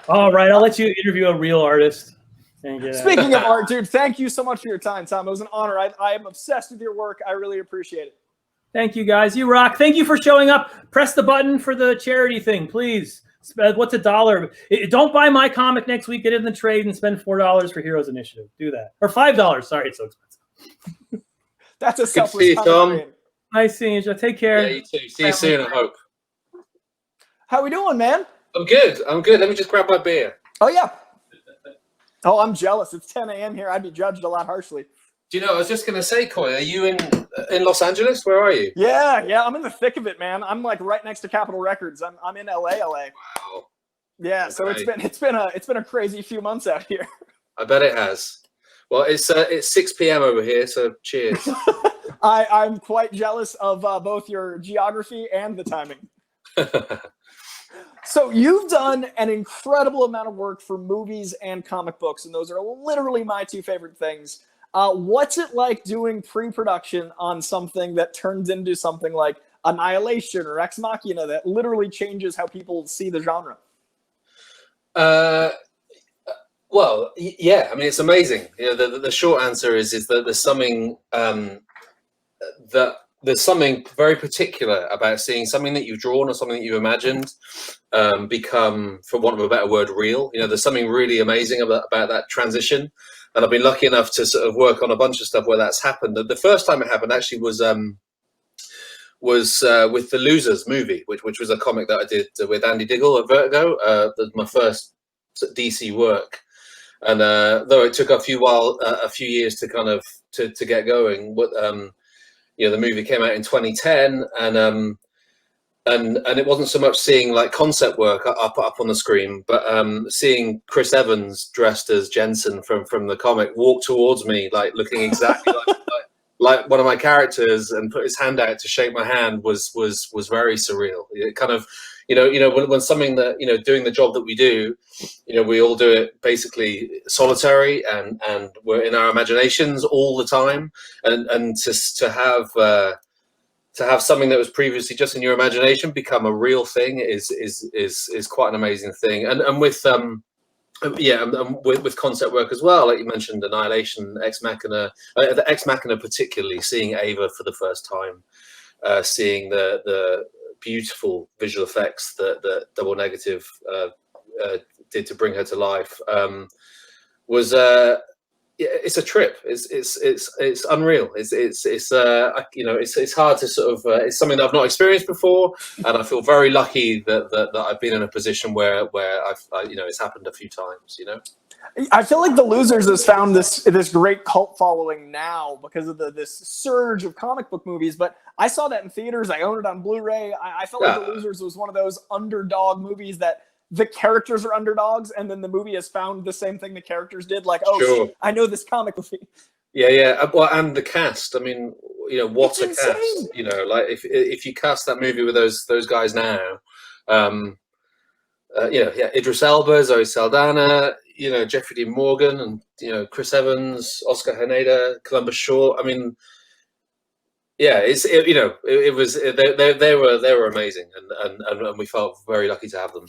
All right, I'll let you interview a real artist. Speaking of art, dude, thank you so much for your time, Tom. It was an honor. I am obsessed with your work. I really appreciate it. Thank you, guys. You rock. Thank you for showing up. Press the button for the charity thing, please. What's $1? Don't buy my comic next week. Get it in the trade and spend $4 for Heroes Initiative. Do that. Or $5. Sorry, it's so expensive. That's a selfless see you, Tom. Nice seeing you. Take care. Yeah, you too. See you soon, I hope. How we doing, man? I'm good. Let me just grab my beer. Oh, yeah. Oh, I'm jealous. It's 10 a.m. here. I'd be judged a lot harshly. Do you know, I was just going to say, Coy, are you in Los Angeles? Where are you? Yeah, I'm in the thick of it, man. I'm like right next to Capitol Records. I'm in LA. Wow. Yeah, okay. So it's been a crazy few months out here. I bet it has. Well, it's 6 p.m. over here, so cheers. I'm quite jealous of both your geography and the timing. So you've done an incredible amount of work for movies and comic books, and those are literally my two favorite things. What's it like doing pre-production on something that turns into something like Annihilation or Ex Machina that literally changes how people see the genre? Well, yeah. I mean, it's amazing. You know, the short answer is that there's something very particular about seeing something that you've drawn or something that you've imagined become, for want of a better word, real. You know, there's something really amazing about that transition. And I've been lucky enough to sort of work on a bunch of stuff where that's happened. The first time it happened actually was with the Losers movie, which was a comic that I did with Andy Diggle at Vertigo. My first DC work, and though it took a few years to kind of to get going, you know, the movie came out in 2010, and it wasn't so much seeing like concept work up on the screen, but seeing Chris Evans dressed as Jensen from the comic walk towards me, like looking exactly like one of my characters, and put his hand out to shake my hand was very surreal. It kind of, you know, when something that, you know, doing the job that we do, you know, we all do it basically solitary, and we're in our imaginations all the time, and to have something that was previously just in your imagination become a real thing is quite an amazing thing. And with with concept work as well, like you mentioned, Annihilation, Ex Machina, the Ex Machina particularly, seeing Ava for the first time, seeing the beautiful visual effects that Double Negative did to bring her to life, was it's a trip. It's unreal. It's you know, it's hard to sort of it's something that I've not experienced before, and I feel very lucky that I've been in a position where I've you know, it's happened a few times, you know. I feel like The Losers has found this great cult following now because of this surge of comic book movies. But I saw that in theaters. I own it on Blu-ray. I felt like The Losers was one of those underdog movies that the characters are underdogs, and then the movie has found the same thing the characters did. Like, oh, sure, I know this comic movie. Yeah. Well, and the cast. I mean, you know, what a cast. You know, like if you cast that movie with those guys now, you know, yeah, Idris Elba, Zoe Saldana, you know, Jeffrey Dean Morgan, and, you know, Chris Evans, Oscar Haneda, Columbus Short. I mean, yeah, you know, it was they were amazing, and we felt very lucky to have them.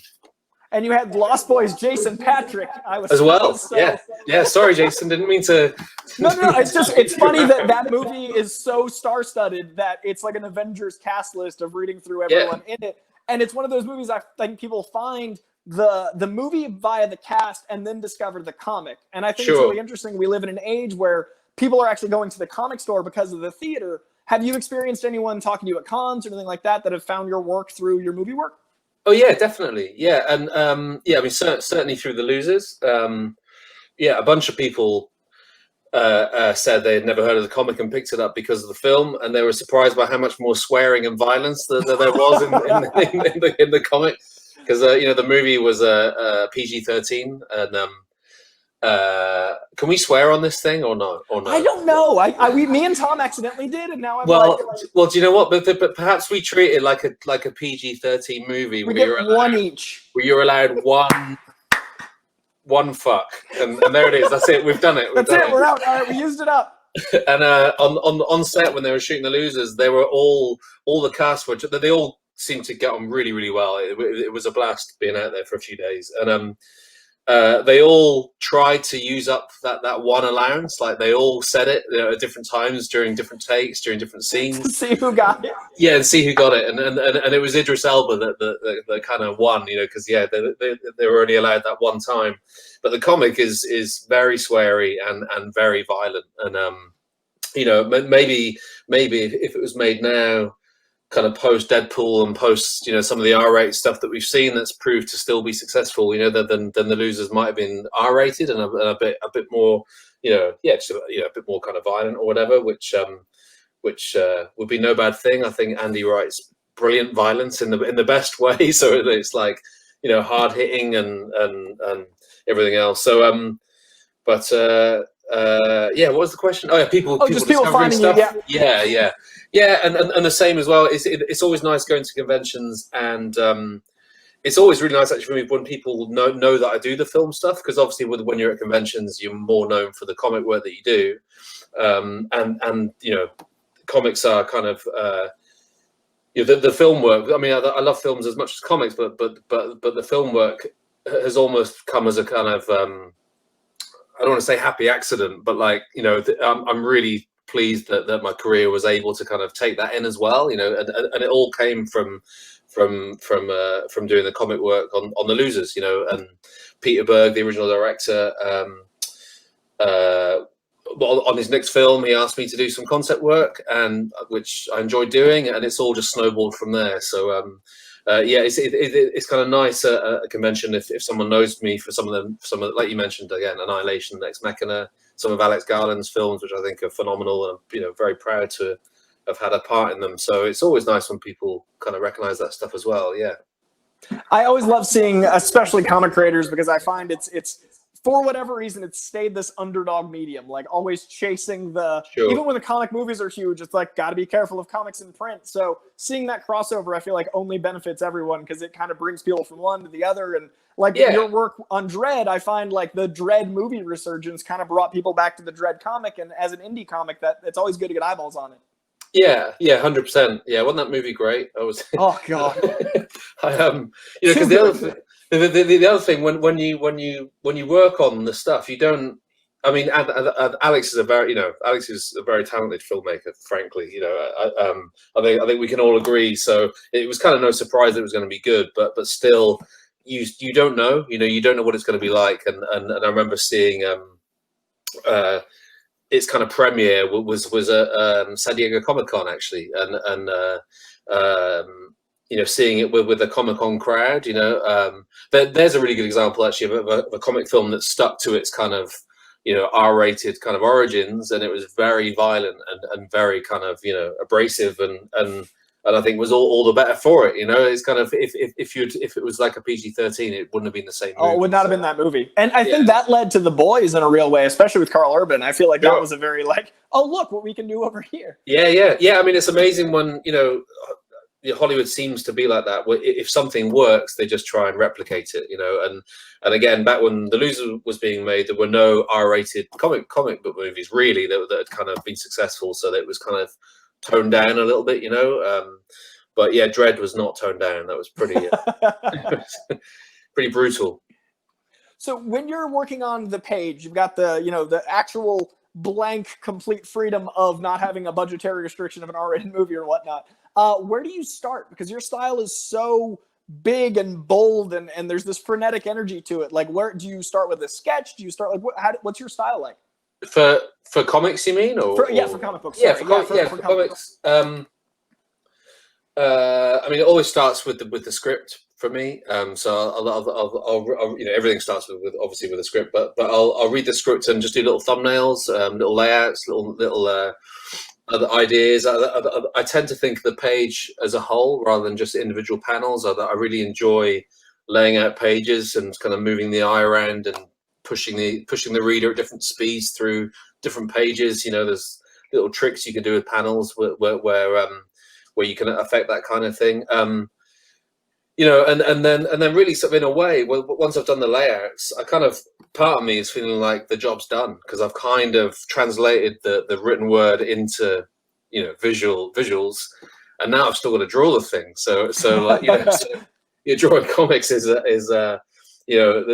And you had Lost Boys Jason Patrick. I was as well. Yeah. Sorry, Jason. Didn't mean to. No. It's funny that movie is so star-studded that it's like an Avengers cast list of reading through everyone in it. And it's one of those movies I think people find the movie via the cast and then discover the comic. And I think it's really interesting. We live in an age where people are actually going to the comic store because of the theater. Have you experienced anyone talking to you at cons or anything like that have found your work through your movie work? Oh yeah, definitely. Yeah, and I mean certainly through The Losers. A bunch of people said they had never heard of the comic and picked it up because of the film, and they were surprised by how much more swearing and violence that there was in the comic, because you know, the movie was PG-13, and can we swear on this thing or no? I don't know. Me and Tom accidentally did, and now I'm well, do you know what? But perhaps we treat it like a PG-13 movie. We get one each. Where you're allowed one fuck, and there it is. That's it. We've done it. We're out. All right, we used it up. And on set when they were shooting The Losers, they were all the cast were they all seemed to get on really, really well. It was a blast being out there for a few days, and they all tried to use up that one allowance. Like they all said it at different times during different takes, during different scenes. See who got it. Yeah, and see who got it, and it was Idris Elba that kind of won, because they were only allowed that one time. But the comic is very sweary and very violent, and maybe if it was made now, kind of post Deadpool and post some of the R-rated stuff that we've seen, that's proved to still be successful, than The Losers might have been R-rated and a bit more, just a bit more kind of violent or whatever, which would be no bad thing. I think Andy writes brilliant violence in the best way, so it's like hard hitting and everything else. So what was the question? Oh yeah, people finding stuff. you. Yeah, and the same as well. It's always nice going to conventions, and it's always really nice actually for me when people know that I do the film stuff, because obviously when you're at conventions, you're more known for the comic work that you do, and comics are kind of the film work. I mean, I love films as much as comics, but the film work has almost come as a kind of I don't want to say happy accident, but I'm really pleased that my career was able to kind of take that in as well, and it all came from doing the comic work on The Losers, and Peter Berg, the original director, on his next film, he asked me to do some concept work, and which I enjoyed doing, and it's all just snowballed from there. So it's kind of nice at a convention if someone knows me for some of like you mentioned again, Annihilation, Ex Machina, some of Alex Garland's films, which I think are phenomenal, and I'm very proud to have had a part in them. So it's always nice when people kind of recognize that stuff as well. Yeah, I always love seeing, especially comic creators, because I find it's for whatever reason, it's stayed this underdog medium, like always chasing Sure. Even when the comic movies are huge, it's like, got to be careful of comics in print. So seeing that crossover, I feel like only benefits everyone, because it kind of brings people from one to the other. And your work on Dredd, I find like the Dredd movie resurgence kind of brought people back to the Dredd comic. And as an indie comic, it's always good to get eyeballs on it. Yeah, 100%. Yeah, wasn't that movie great? I was. Oh God. Because the other thing when you work on the stuff, you don't. I mean, Alex is a very talented filmmaker. Frankly, I think we can all agree. So it was kind of no surprise that it was going to be good, but still, you don't know. You don't know what it's going to be like. And I remember seeing its kind of premiere was at San Diego Comic Con actually, and seeing it with the Comic Con crowd. There's a really good example actually of a comic film that stuck to its kind of R-rated kind of origins, and it was very violent and very kind of abrasive, and I think was all the better for it. It's kind of if it was like a PG-13, it wouldn't have been the same movie. Oh, it would not have been that movie. And I think that led to The Boys in a real way, especially with Karl Urban. I feel like that was a very oh, look what we can do over here. Yeah. I mean, it's amazing when, Hollywood seems to be like that. If something works, they just try and replicate it, and again, back when The Loser was being made, there were no R-rated comic book movies really that had kind of been successful. So that it was kind of toned down a little bit, but yeah, Dredd was not toned down. That was pretty pretty brutal. So when you're working on the page, you've got the actual blank complete freedom of not having a budgetary restriction of an R-rated movie or whatnot. Where do you start? Because your style is so big and bold, and there's this frenetic energy to it. Like, where do you start with a sketch? Do you start what's your style like? For comics, you mean, or for comic books? Yeah, for comics. I mean, it always starts with the script for me. So I'll everything starts with obviously with a script, but I'll read the script and just do little thumbnails, little layouts, little other ideas. I tend to think the page as a whole rather than just individual panels. I really enjoy laying out pages and kind of moving the eye around and pushing the reader at different speeds through different pages. There's little tricks you can do with panels where you can affect that kind of thing. And then really sort of in a way, once I've done the layouts, part of me is feeling like the job's done, because I've kind of translated the written word into visuals, and now I've still got to draw the thing. So like, you know, so you're drawing comics is you know,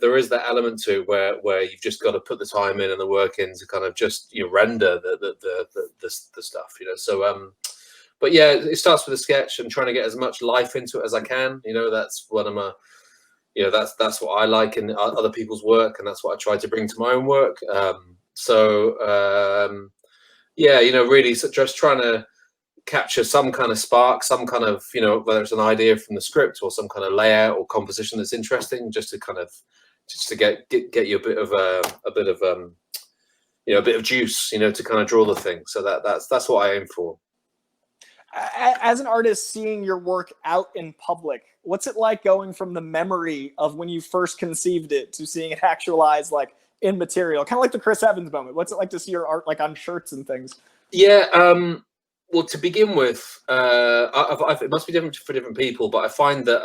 there is that element to it where you've just got to put the time in and the work in to kind of just, you know, render the stuff, you know. So but yeah, it starts with a sketch and trying to get as much life into it as I can. You know, that's one of my, you know, that's what I like in other people's work, and that's what I try to bring to my own work. Yeah, you know, really just trying to capture some kind of spark, some kind of, you know, whether it's an idea from the script or some kind of layout or composition that's interesting, just to kind of get you a bit of you know, a bit of juice, you know, to kind of draw the thing. So that's what I aim for. As an artist, seeing your work out in public, what's it like going from the memory of when you first conceived it to seeing it actualized, like in material, kind of like the Chris Evans moment? What's it like to see your art like on shirts and things? Yeah, well, to begin with, it must be different for different people, but I find that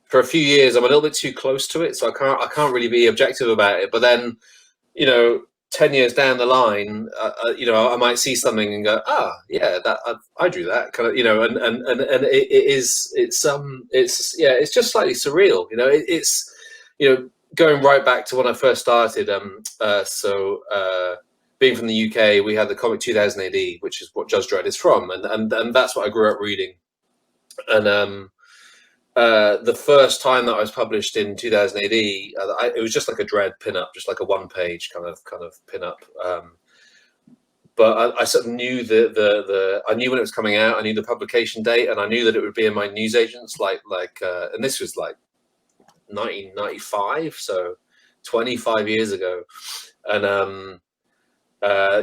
for a few years I'm a little bit too close to it, so I can't really be objective about it. But then, you know, 10 years down the line, you know, I might see something and go, yeah, that I drew that, kind of, you know, and it's just slightly surreal, you know. It's you know, going right back to when I first started. Being from the UK, we had the comic 2000 AD, which is what Judge Dredd is from, and that's what I grew up reading. And the first time that I was published in 2000 AD, it was just like a Dredd pinup, just like a one-page kind of pinup. But I sort of knew I knew when it was coming out. I knew the publication date, and I knew that it would be in my newsagents. And this was like 1995, so 25 years ago, and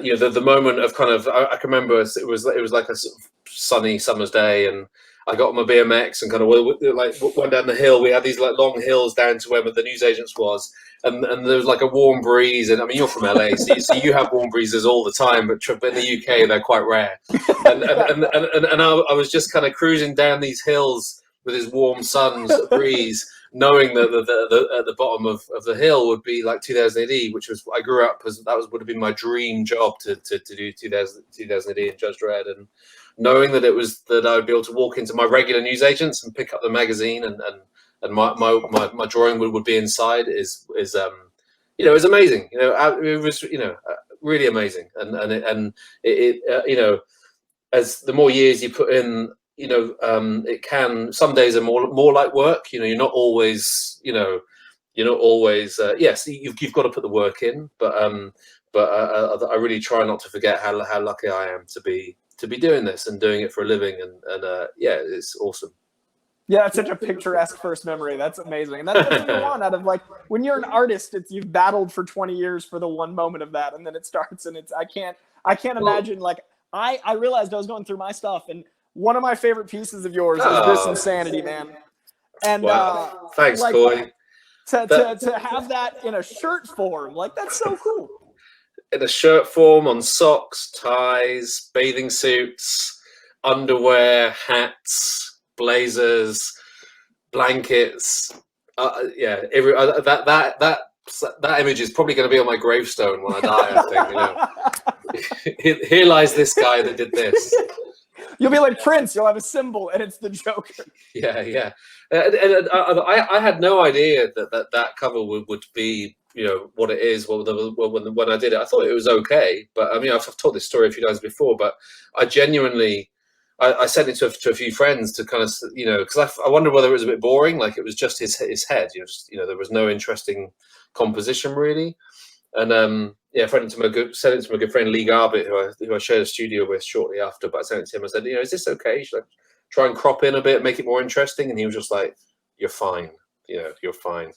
you know, the moment of kind of, I can remember it was like a sort of sunny summer's day, and I got on my BMX and kind of like went down the hill. We had these like long hills down to where the newsagents was, and there was like a warm breeze. And I mean, you're from LA, so you have warm breezes all the time, but in the UK they're quite rare. And I was just kind of cruising down these hills with this warm sun breeze, knowing that at the bottom of the hill would be like 2000 AD, which was, I grew up as would have been my dream job to do 2000 AD in Judge Dredd, and knowing that I would be able to walk into my regular newsagents and pick up the magazine, and my drawing would be inside is you know, is amazing. You know, it was, you know, really amazing, and it you know, as the more years you put in, you know, it can, some days are more like work. You know, you're not always yes, you've got to put the work in, but I really try not to forget how lucky I am to be doing this and doing it for a living, and yeah, it's awesome. Yeah, it's such a picturesque first memory. That's amazing. And that's what you want out of, like, when you're an artist, you've battled for 20 years for the one moment of that, and then it starts, and I can't imagine, like, I realized I was going through my stuff, and one of my favorite pieces of yours is this Insanity, man. And wow. Thanks, like, Coy. To have that in a shirt form, like, that's so cool. In a shirt form, on socks, ties, bathing suits, underwear, hats, blazers, blankets. Yeah, that image is probably going to be on my gravestone when I die. I think, you know, here lies this guy that did this. You'll be like Prince. You'll have a symbol, and it's the Joker. Yeah. And I had no idea that cover would be, you know, what it is. Well, when I did it, I thought it was okay. But I mean, I've told this story a few times before. But I genuinely, I sent it to a few friends to kind of, you know, because I wondered whether it was a bit boring, like it was just his head. You know, there was no interesting composition really. And yeah, sent it to my good friend Lee Garbett, who I shared a studio with shortly after. But I sent it to him. I said, you know, is this okay? Should I try and crop in a bit, make it more interesting? And he was just like, "You're fine. You know, you're fine."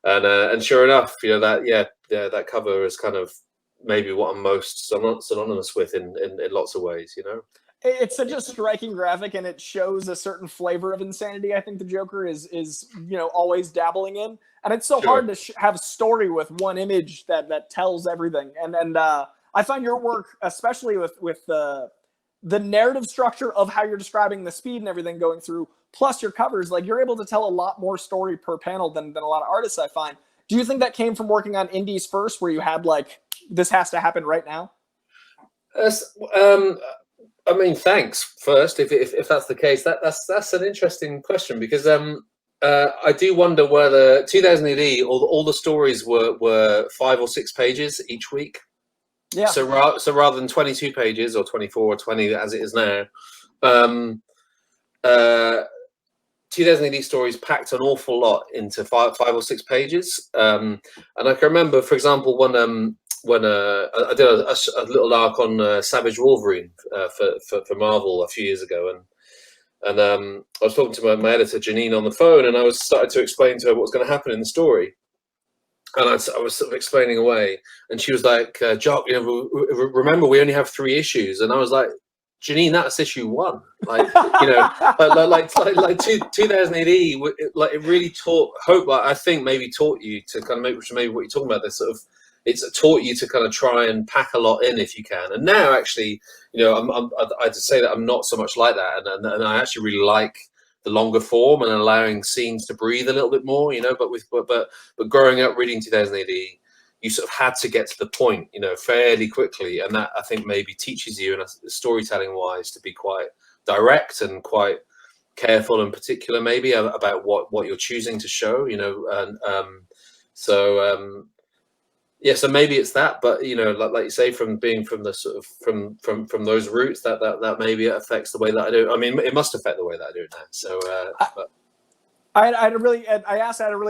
And sure enough, you know, that cover is kind of maybe what I'm most synonymous with in lots of ways. You know, it's such a striking graphic, and it shows a certain flavor of insanity. I think the Joker is you know, always dabbling in. And it's so hard to have a story with one image that tells everything. And I find your work, especially with the narrative structure of how you're describing the speed and everything going through, plus your covers, like, you're able to tell a lot more story per panel than a lot of artists, I find. Do you think that came from working on indies first, where you had, like, this has to happen right now? I mean, thanks first. If that's the case, that's an interesting question, because I do wonder whether 2000 AD all the stories were 5 or 6 pages each week. Yeah. So rather than 22 pages or 24 or 20 as it is now, 2000 AD stories packed an awful lot into 5 or 6 pages. And I can remember, for example, when I did a little arc on Savage Wolverine for Marvel a few years ago, and I was talking to my editor Janine on the phone, and I started to explain to her what was going to happen in the story, and I was sort of explaining away, and she was like, "Jock, remember we only have 3 issues," and I was like, "Janine, that's issue 1." Like, like 2000 AD, it really taught Hope. I think maybe taught you to kind of maybe what you're talking about. This sort of, it's taught you to kind of try and pack a lot in if you can. And now, actually, I'd say that I'm not so much like that, and I actually really like the longer form and allowing scenes to breathe a little bit more. But growing up reading 2000 AD, you sort of had to get to the point, fairly quickly, and that I think maybe teaches you, storytelling wise, to be quite direct and quite careful and particular, maybe about what you're choosing to show, so maybe it's that, but like you say, from being from the sort of from those roots, that maybe it affects the way that I do. I mean, it must affect the way that I do it now. So, I had a really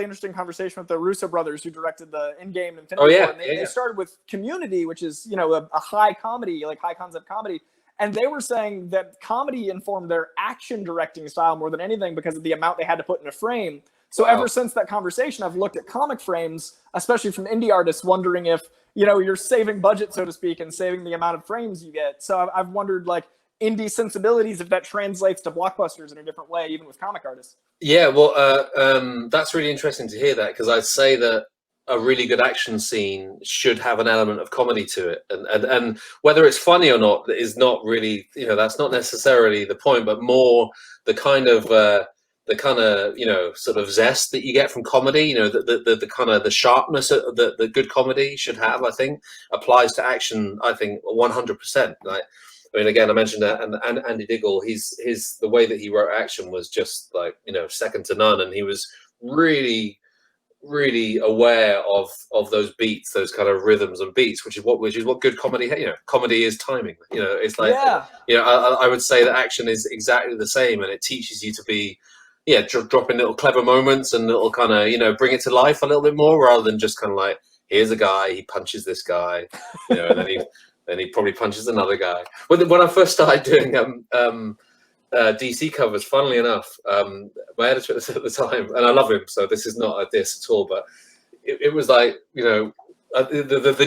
interesting conversation with the Russo brothers who directed the in-game Infinity War. And they started with Community, which is a high comedy, like high concept comedy, and they were saying that comedy informed their action directing style more than anything because of the amount they had to put in a frame. So ever since that conversation, I've looked at comic frames, especially from indie artists, wondering if you're saving budget, so to speak, and saving the amount of frames you get. So I've wondered, like, indie sensibilities, if that translates to blockbusters in a different way, even with comic artists. Yeah, well, that's really interesting to hear that, because I'd say that a really good action scene should have an element of comedy to it, and whether it's funny or not is not really, that's not necessarily the point, but more the kind of sort of zest that you get from comedy, the kind of the sharpness that the good comedy should have, I think, applies to action, I think, 100%. Like, I mean, again, I mentioned that, and Andy Diggle, the way that he wrote action was just like, second to none, and he was really, really aware of those beats, those kind of rhythms and beats, which is what good comedy, comedy is timing. It's like, I would say that action is exactly the same, and it teaches you to be, dropping little clever moments and little kind of, bring it to life a little bit more, rather than just kind of like, here's a guy, he punches this guy, and then he probably punches another guy. When I first started doing DC covers, funnily enough, my editor at the time, and I love him, so this is not a diss at all, but it was like, the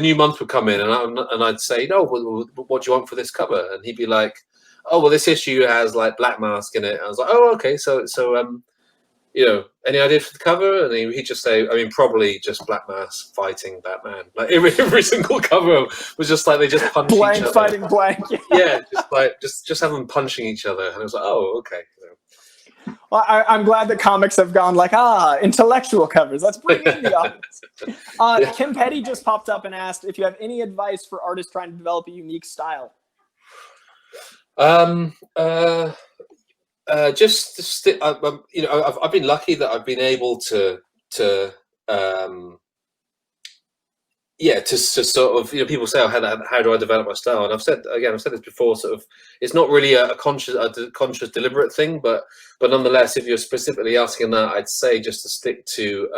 new month would come in, and I'd say, no, what do you want for this cover? And he'd be like, oh, well, this issue has like Black Mask in it. I was like, oh, okay, so any idea for the cover? And he'd just say, I mean, probably just Black Mask fighting Batman. Like every single cover was just like they just punch each other. Fighting blank. Yeah, just have them punching each other, and I was like, oh, okay. Well, I'm glad that comics have gone like, intellectual covers. Let's bring in the audience. Kim Petty just popped up and asked if you have any advice for artists trying to develop a unique style. I've been lucky that I've been able to sort of, people say, how do I develop my style? And I've said this before, sort of, it's not really a conscious, deliberate thing, but nonetheless, if you're specifically asking that, I'd say just to stick to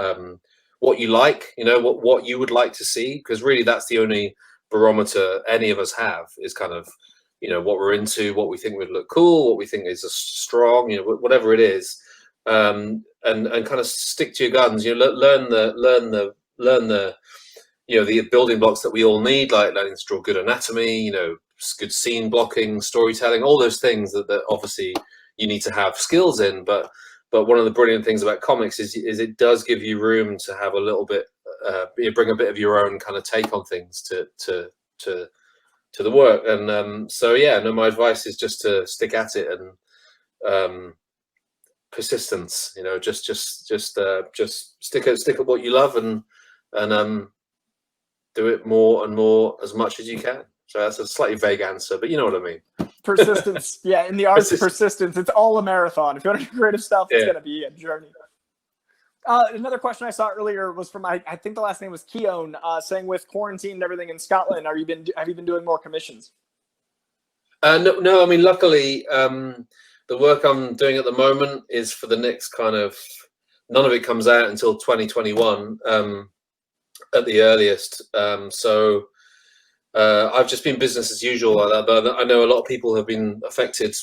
what you like, what you would like to see, because really that's the only barometer any of us have, is kind of, what we're into, what we think would look cool, what we think is strong, whatever it is, and kind of stick to your guns. Learn the the building blocks that we all need, like learning to draw good anatomy, good scene blocking, storytelling, all those things that obviously you need to have skills in. But one of the brilliant things about comics is it does give you room to have a little bit, bring a bit of your own kind of take on things to the work. And my advice is just to stick at it, and persistence. Just stick at what you love, and do it more and more, as much as you can. So that's a slightly vague answer, but you know what I mean. Persistence. Yeah, in the arts of persistence, it's all a marathon. If you want to do creative stuff, it's going to be a journey. Another question I saw earlier was from, I think the last name was Keown, saying with quarantine and everything in Scotland, have you been doing more commissions? No, I mean, luckily, the work I'm doing at the moment is for the next kind of, none of it comes out until 2021 at the earliest. So I've just been business as usual like that, but I know a lot of people have been affected,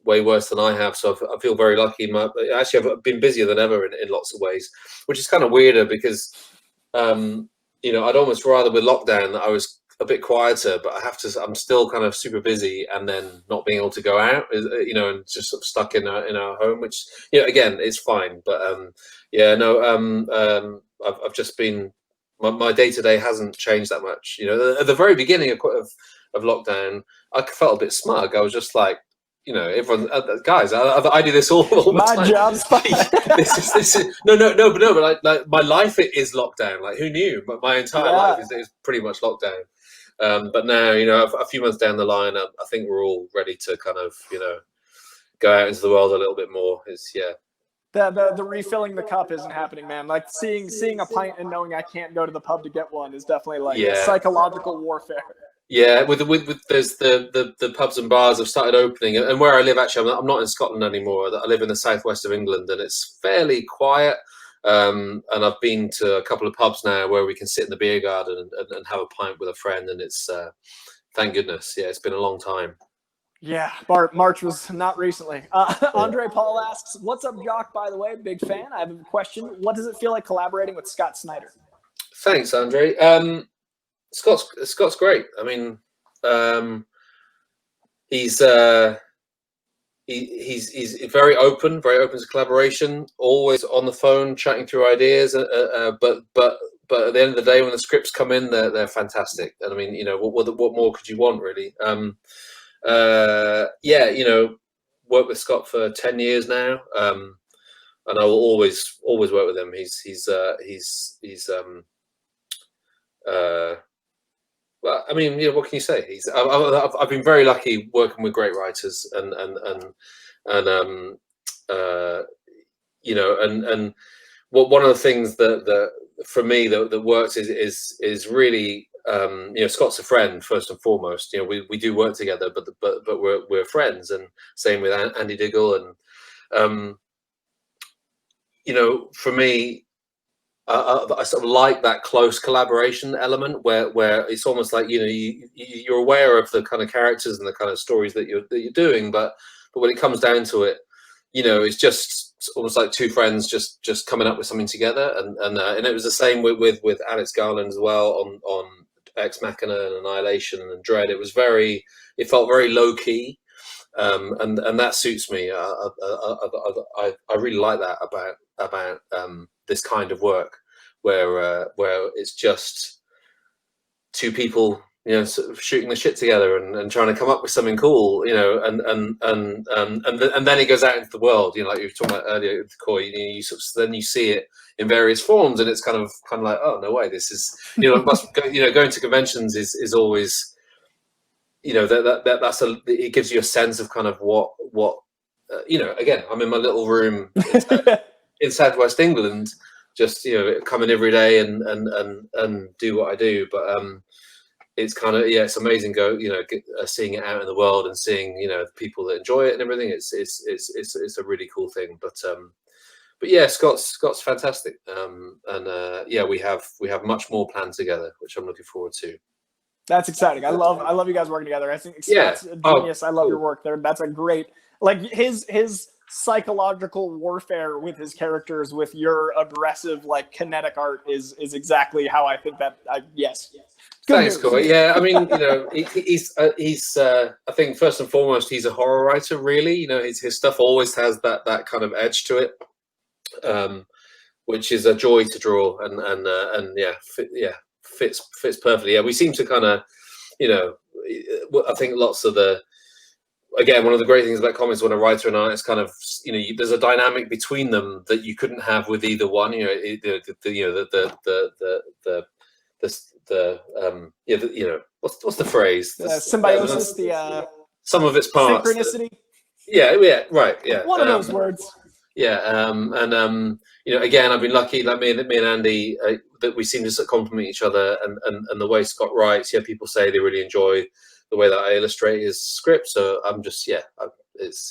way worse than I have. So I feel very lucky. Actually, I've been busier than ever in lots of ways, which is kind of weirder because, I'd almost rather with lockdown that I was a bit quieter, but I'm still kind of super busy and then not being able to go out, and just sort of stuck in our home, which, again, it's fine. But I've just been, my day-to-day hasn't changed that much. At the very beginning of lockdown, I felt a bit smug. I was just like, everyone, guys, I do this all the time. My job's fine. this is but like my life is lockdown. Like, who knew? But my entire life is pretty much lockdown. But now, a few months down the line, I think we're all ready to kind of, go out into the world a little bit more. The refilling the cup isn't happening, man. Like seeing a pint and knowing I can't go to the pub to get one is definitely like psychological warfare. Yeah, with there's the pubs and bars have started opening, and where I live, actually, I'm not in Scotland anymore. I live in the southwest of England, and it's fairly quiet. And I've been to a couple of pubs now where we can sit in the beer garden and have a pint with a friend, and it's thank goodness. Yeah, it's been a long time. Yeah, March was not recently. Andre Paul asks, "What's up, Jock? By the way, big fan. I have a question. What does it feel like collaborating with Scott Snyder?" Thanks, Andre. Scott's great. I mean, he's very open to collaboration. Always on the phone, chatting through ideas. But at the end of the day, when the scripts come in, they're fantastic. And I mean, what more could you want, really? Worked with Scott for 10 years now, and I will always work with him. Well, I mean, what can you say? I've been very lucky working with great writers, and one of the things that for me that works is really, Scott's a friend first and foremost. We do work together, but we're friends, and same with Andy Diggle, and for me, I sort of like that close collaboration element where it's almost like you're aware of the kind of characters and the kind of stories that you're doing, but when it comes down to it, it's just almost like two friends just coming up with something together, and it was the same with Alex Garland as well on Ex Machina and Annihilation and Dread. It felt very low key, and that suits me. I really like that about this kind of work where it's just two people, sort of shooting the shit together and trying to come up with something cool, and then it goes out into the world, like you were talking about earlier with Coy. Then you see it in various forms, and it's kind of like, oh, no way, this is, going to conventions is always, it gives you a sense of kind of what again, I'm in my little room in southwest England, just come in every day and do what I do, but it's kind of, it's amazing seeing it out in the world and seeing people that enjoy it and everything. It's a really cool thing, but yeah, Scott's fantastic, and we have much more planned together, which I'm looking forward to. That's exciting. I love you guys working together. I think Scott's a genius. I love your work there. That's a great, like, his psychological warfare with his characters, with your aggressive, like, kinetic art is exactly how I think that. Yes. Thanks, Coy. Yeah, I mean, he's I think first and foremost, he's a horror writer. Really, his stuff always has that kind of edge to it, which is a joy to draw, and fits perfectly. Yeah, we seem to kind of, I think lots of again, one of the great things about comics when a writer and artist kind of, there's a dynamic between them that you couldn't have with either one. What's the phrase? Symbiosis. some of its parts. Synchronicity. Yeah, right. Yeah, One of those words. Yeah, you know, again, I've been lucky, like me and Andy, that we seem to sort of complement each other, and the way Scott writes. Yeah, people say they really enjoy the way that I illustrate his script. So I'm just,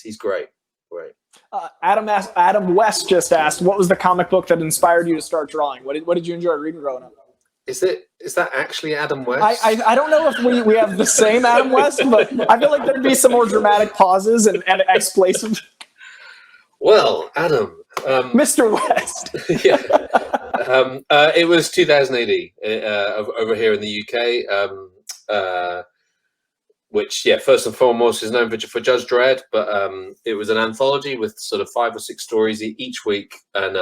he's great. Adam West just asked, what was the comic book that inspired you to start drawing? What did you enjoy reading growing up? Is that actually Adam West? I don't know if we have the same Adam West, but I feel like there'd be some more dramatic pauses and expletives. Well, Adam, Mr. West. Yeah, it was 2000 AD over here in the UK. Which, first and foremost is known for Judge Dredd, but it was an anthology with sort of 5 or 6 stories each week. And,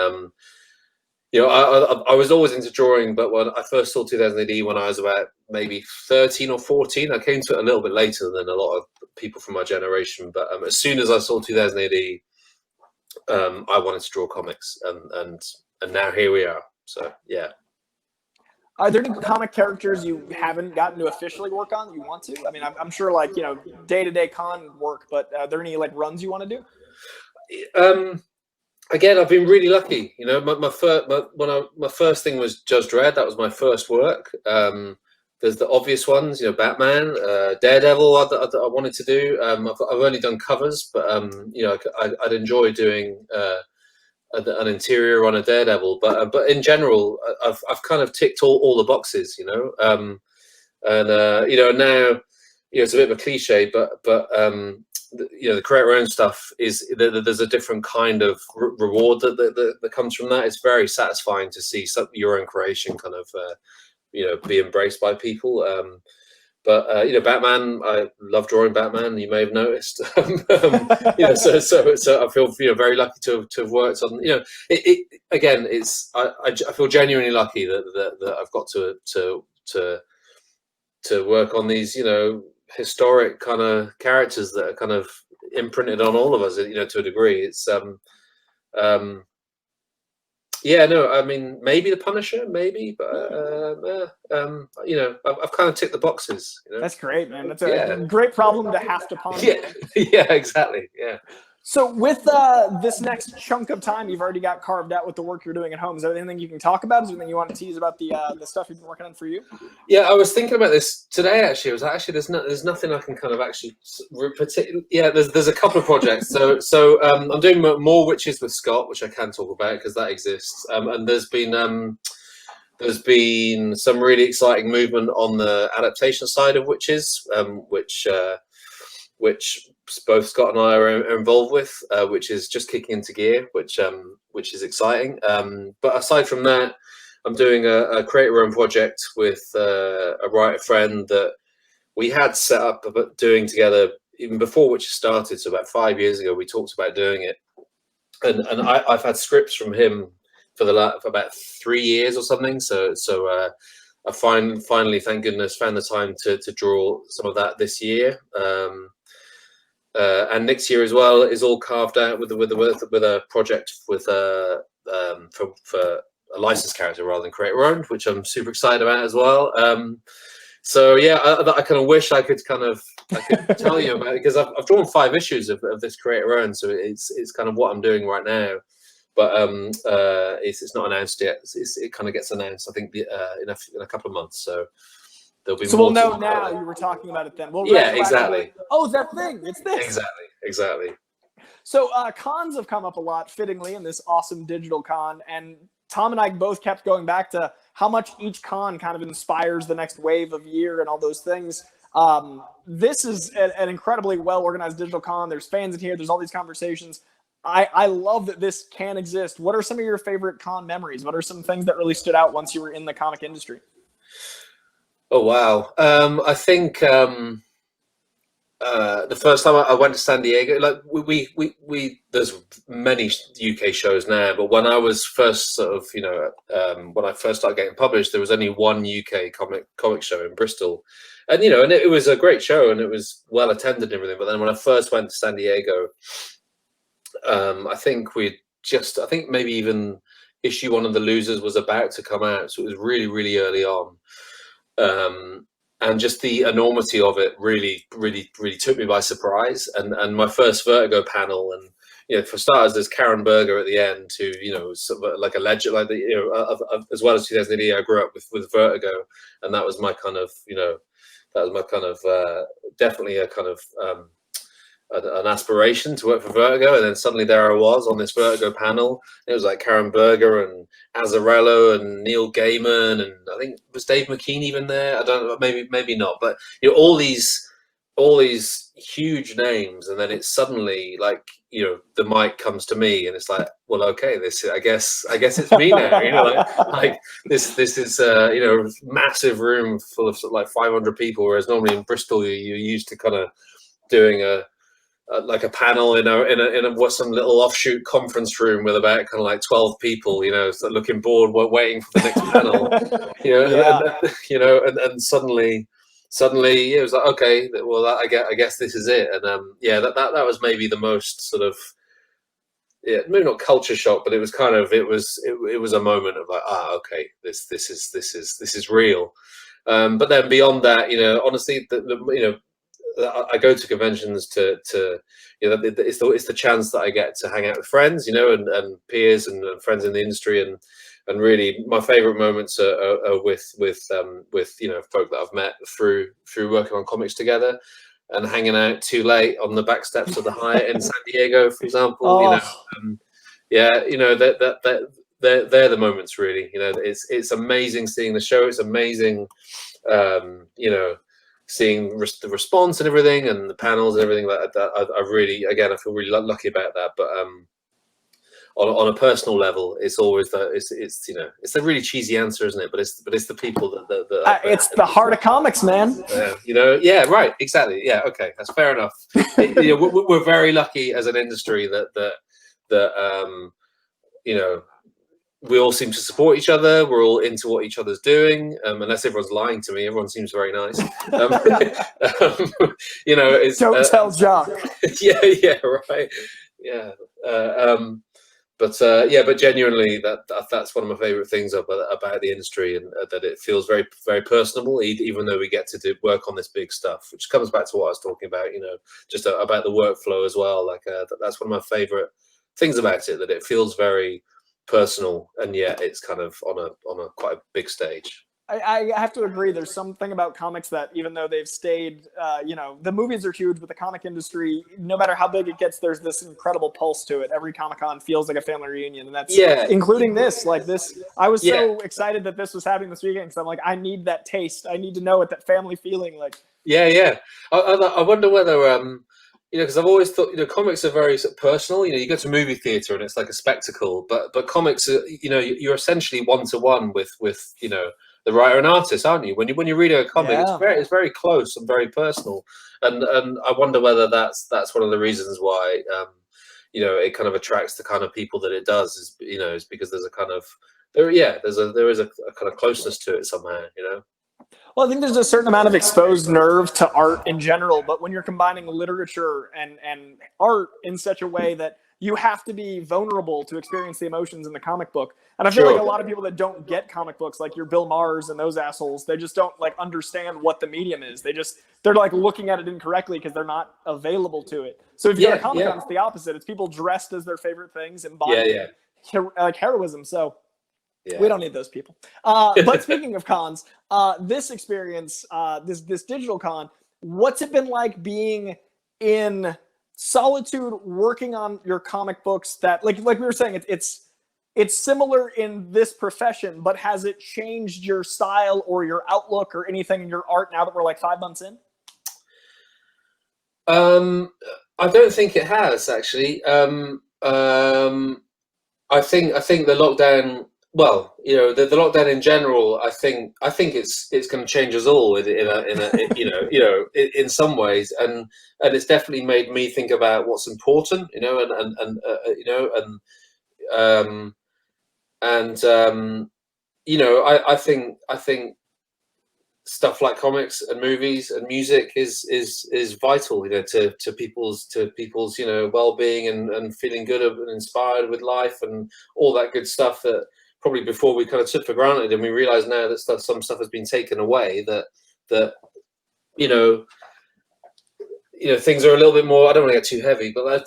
you know, I was always into drawing, but when I first saw 2000 AD when I was about maybe 13 or 14, I came to it a little bit later than a lot of people from my generation. But as soon as I saw 2000 AD, I wanted to draw comics, and now here we are. So, yeah. Are there any comic characters you haven't gotten to officially work on that you want to? I mean, I'm sure, like, you know, day-to-day con work, but are there any like runs you want to do? Again, I've been really lucky. You know, my first thing was Judge Dredd. That was my first work. There's the obvious ones, you know, Batman, Daredevil. I wanted to do. I've only done covers, but you know, I'd enjoy doing an interior on a Daredevil, but in general, I've kind of ticked all the boxes, you know, and you know, now, you know, it's a bit of a cliche, but you know, the create your own stuff is there's a different kind of reward that comes from that. It's very satisfying to see your own creation kind of you know, be embraced by people. But you know, Batman, I love drawing Batman. You may have noticed. You know, so I feel, you know, very lucky to have worked on. You know, again, it's I feel genuinely lucky that I've got to work on these, you know, historic kind of characters that are kind of imprinted on all of us, you know, to a degree. It's yeah, no, I mean, maybe the Punisher, maybe, but you know, I've kind of ticked the boxes. You know? That's great, man. That's a great problem to have to ponder. Yeah, exactly. Yeah. So with this next chunk of time you've already got carved out with the work you're doing at home, is there anything you can talk about? Is there anything you want to tease about the stuff you've been working on for you? Yeah, I was thinking about this today. Actually, I was actually there's nothing I can kind of actually yeah. There's a couple of projects. So I'm doing more Witches with Scott, which I can talk about because that exists. And there's been some really exciting movement on the adaptation side of Witches, which both Scott and I are involved with, which is just kicking into gear, which is exciting. But aside from that, I'm doing a create your own project with a writer friend that we had set up doing together even before Witches started. So about 5 years ago, we talked about doing it, and I've had scripts from him for about 3 years or something. So I finally, thank goodness, found the time to draw some of that this year. And next year as well is all carved out with a project with for a licensed character rather than create your own, which I'm super excited about as well. So yeah, I kind of wish I could tell you about it, because I've drawn 5 issues of this create your own, so it's kind of what I'm doing right now. But it's not announced yet. It kind of gets announced, I think, in a couple of months. So. So we'll know now you were talking about it then. Exactly. Oh, that thing. It's this. Exactly. So cons have come up a lot, fittingly, in this awesome digital con. And Tom and I both kept going back to how much each con kind of inspires the next wave of year and all those things. This is an incredibly well-organized digital con. There's fans in here. There's all these conversations. I love that this can exist. What are some of your favorite con memories? What are some things that really stood out once you were in the comic industry? Oh wow! I think the first time I went to San Diego, like we there's many UK shows now, but when I was first sort of, you know, when I first started getting published, there was only one UK comic show in Bristol, and you know, and it was a great show and it was well attended and everything. But then when I first went to San Diego, I think maybe even issue 1 of The Losers was about to come out, so it was really early on. just the enormity of it really took me by surprise. And my first Vertigo panel, and for starters, there's Karen Berger at the end, who sort of like a legend, like as well as 2008, I grew up with Vertigo, and that was my kind of definitely a kind of an aspiration to work for Vertigo. And then suddenly there I was on this Vertigo panel. It was like Karen Berger and Azzarello and Neil Gaiman, and I think was Dave McKean even there. I don't know, maybe not, but all these huge names, and then it's suddenly like the mic comes to me, and it's like, well, okay, I guess it's me now. like this is massive room full of like 500 people, whereas normally in Bristol you're used to kind of doing a panel in some little offshoot conference room with about kind of like 12 people, so looking bored, waiting for the next panel, and suddenly it was like, okay, well, I guess this is it. And that was maybe the most sort of, maybe not culture shock, but it was kind of, it was a moment of like, okay, this is real. But then beyond that, honestly, I go to conventions to it's the chance that I get to hang out with friends, and peers and friends in the industry, and really my favorite moments are with folk that I've met through working on comics together and hanging out too late on the back steps of the Hyatt in San Diego, for example. They're the moments, really. It's amazing seeing the show. It's amazing, seeing the response and everything, and the panels and everything like that. I feel really lucky about that. But on a personal level, it's always it's a really cheesy answer, isn't it? But it's the people that it's the heart of comics, man. Yeah, right, exactly. Yeah, okay, that's fair enough. We're very lucky as an industry that we all seem to support each other. We're all into what each other's doing, unless everyone's lying to me. Everyone seems very nice. Don't tell Jock. Yeah, right. Yeah. But genuinely, that's one of my favorite things about the industry, and that it feels very, very personable, even though we get to work on this big stuff, which comes back to what I was talking about, just about the workflow as well. Like that's one of my favorite things about it, that it feels very personal, and yet it's kind of on a quite a big stage. I have to agree. There's something about comics that, even though they've stayed, the movies are huge, but the comic industry, no matter how big it gets, there's this incredible pulse to it. Every Comic-Con feels like a family reunion, and that's including this. Like this, I was so excited that this was happening this weekend, because I'm like, I need that taste. I need to know what that family feeling like. Yeah. I wonder whether because I've always thought comics are very personal. You go to movie theater and it's like a spectacle, but comics are, you're essentially one-to-one with the writer and artist, aren't you? When you're reading a comic, it's very close and very personal, and I wonder whether that's one of the reasons why it kind of attracts the kind of people that it does, is because there's a kind of there is a kind of closeness to it somehow. Well, I think there's a certain amount of exposed nerve to art in general, but when you're combining literature and art in such a way that you have to be vulnerable to experience the emotions in the comic book. And I feel like a lot of people that don't get comic books, like your Bill Maher's and those assholes, they just don't like understand what the medium is. They're like looking at it incorrectly because they're not available to it. So if you go to Comic-Con, it's the opposite. It's people dressed as their favorite things, embodying like heroism. So we don't need those people. But speaking of cons, this experience, this digital con, what's it been like being in solitude, working on your comic books that, like we were saying, it's similar in this profession, but has it changed your style or your outlook or anything in your art now that we're like 5 months in? I don't think it has, actually. I think the lockdown. Well, the lockdown in general, I think it's going to change us all in some ways, and it's definitely made me think about what's important, I think stuff like comics and movies and music is vital, to people's well-being and feeling good and inspired with life and all that good stuff that probably before we kind of took for granted, and we realize now that some stuff has been taken away, that things are a little bit more. I don't want to get too heavy, but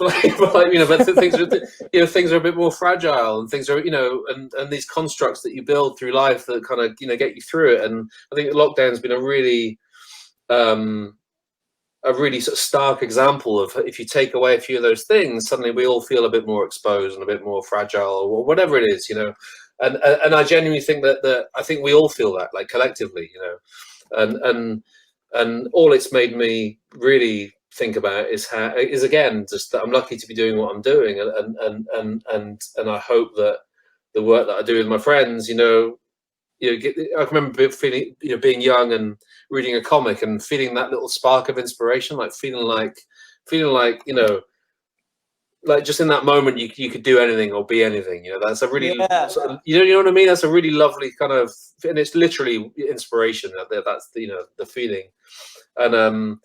things are a bit more fragile, and things are, and these constructs that you build through life that kind of, get you through it. And I think lockdown's been a really sort of stark example of, if you take away a few of those things, suddenly we all feel a bit more exposed and a bit more fragile, or whatever it is, And I genuinely think that I think we all feel that, like, collectively, and all it's made me really think about is again, just that I'm lucky to be doing what I'm doing, and I hope that the work that I do with my friends, I remember feeling, being young and reading a comic and feeling that little spark of inspiration, like feeling like like just in that moment you could do anything or be anything. That's a really you know what I mean. That's a really lovely kind of, and it's literally inspiration. That's the feeling, and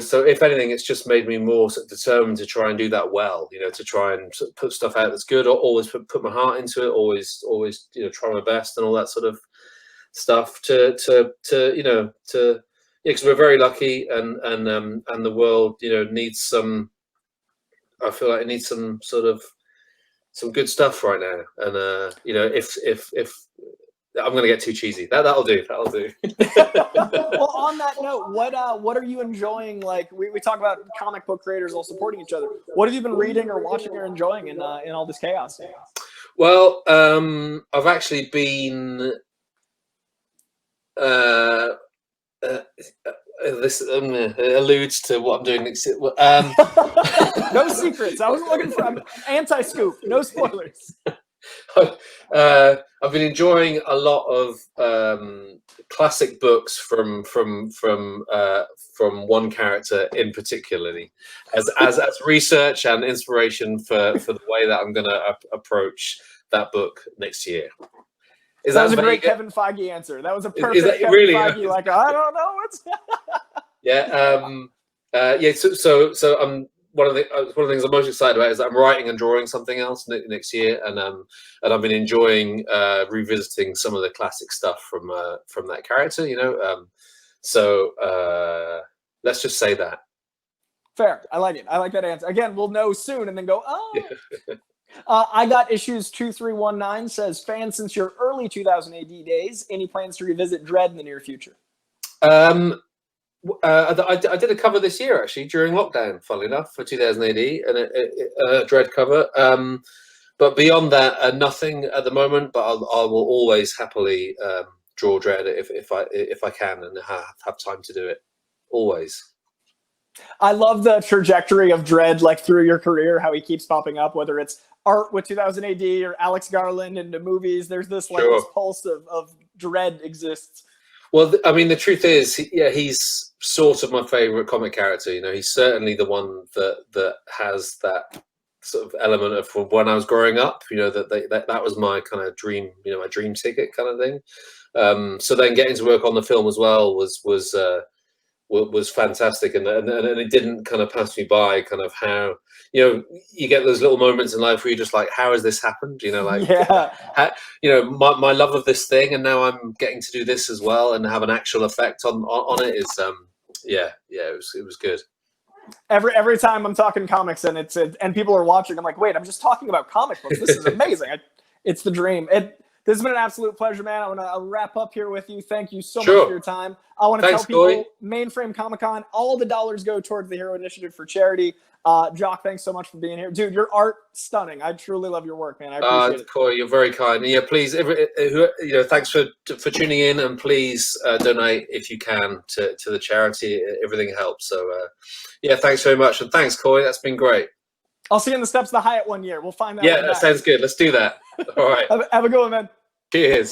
so if anything, it's just made me more sort of determined to try and do that well. To try and sort of put stuff out that's good, or always put my heart into it. Always try my best and all that sort of stuff. Because we're very lucky, and the world needs some. I feel like it needs some good stuff right now. And if I'm going to get too cheesy, that'll do. Well, on that note, what are you enjoying? Like, we talk about comic book creators all supporting each other. What have you been reading or watching or enjoying in all this chaos? Well, I've actually been this alludes to what I'm doing next. No secrets. I wasn't looking for. I'm anti-scoop. No spoilers. I've been enjoying a lot of classic books from one character in particularly, as research and inspiration for the way that I'm going to approach that book next year. That was a great Kevin Feige answer. That was a perfect Kevin Feige. Like, I don't know what's. So I'm one of the things I'm most excited about is that I'm writing and drawing something else next year, and I've been enjoying revisiting some of the classic stuff from that character. So let's just say that. Fair. I like it. I like that answer. Again, we'll know soon, and then go. Oh. I got issues 2319 says, fan since your early 2000 AD days. Any plans to revisit Dread in the near future? I did a cover this year, actually, during lockdown, funnily enough, for 2000 AD, and a Dread cover. But beyond that, nothing at the moment. But I will always happily draw Dread if I can and have time to do it. Always. I love the trajectory of Dread, like through your career, how he keeps popping up, whether it's art with 2000 AD or Alex Garland into movies. There's this this pulse of Dread exists. Well, I mean, the truth is, he's sort of my favorite comic character. He's certainly the one that has that sort of element of when I was growing up. That was my kind of dream. My dream ticket kind of thing. So then getting to work on the film as well was fantastic, and it didn't kind of pass me by. Kind of how you get those little moments in life where you're just like, how has this happened? My love of this thing, and now I'm getting to do this as well and have an actual effect on it is it was good. Every time I'm talking comics and and people are watching, I'm like, wait, I'm just talking about comic books. This is amazing. It's the dream. This has been an absolute pleasure, man. I want to wrap up here with you. Thank you so much for your time. I want to tell people, Coy. Mainframe Comic Con, all the dollars go towards the Hero Initiative for charity. Jock, thanks so much for being here. Dude, your art, stunning. I truly love your work, man. I appreciate it. Coy, you're very kind. Yeah, please, thanks for tuning in, and please donate if you can to the charity. Everything helps. So, thanks very much. And thanks, Coy. That's been great. I'll see you in the steps of the Hyatt one year. We'll find that. Yeah, that sounds good. Let's do that. All right. Have a good one, man. Cheers.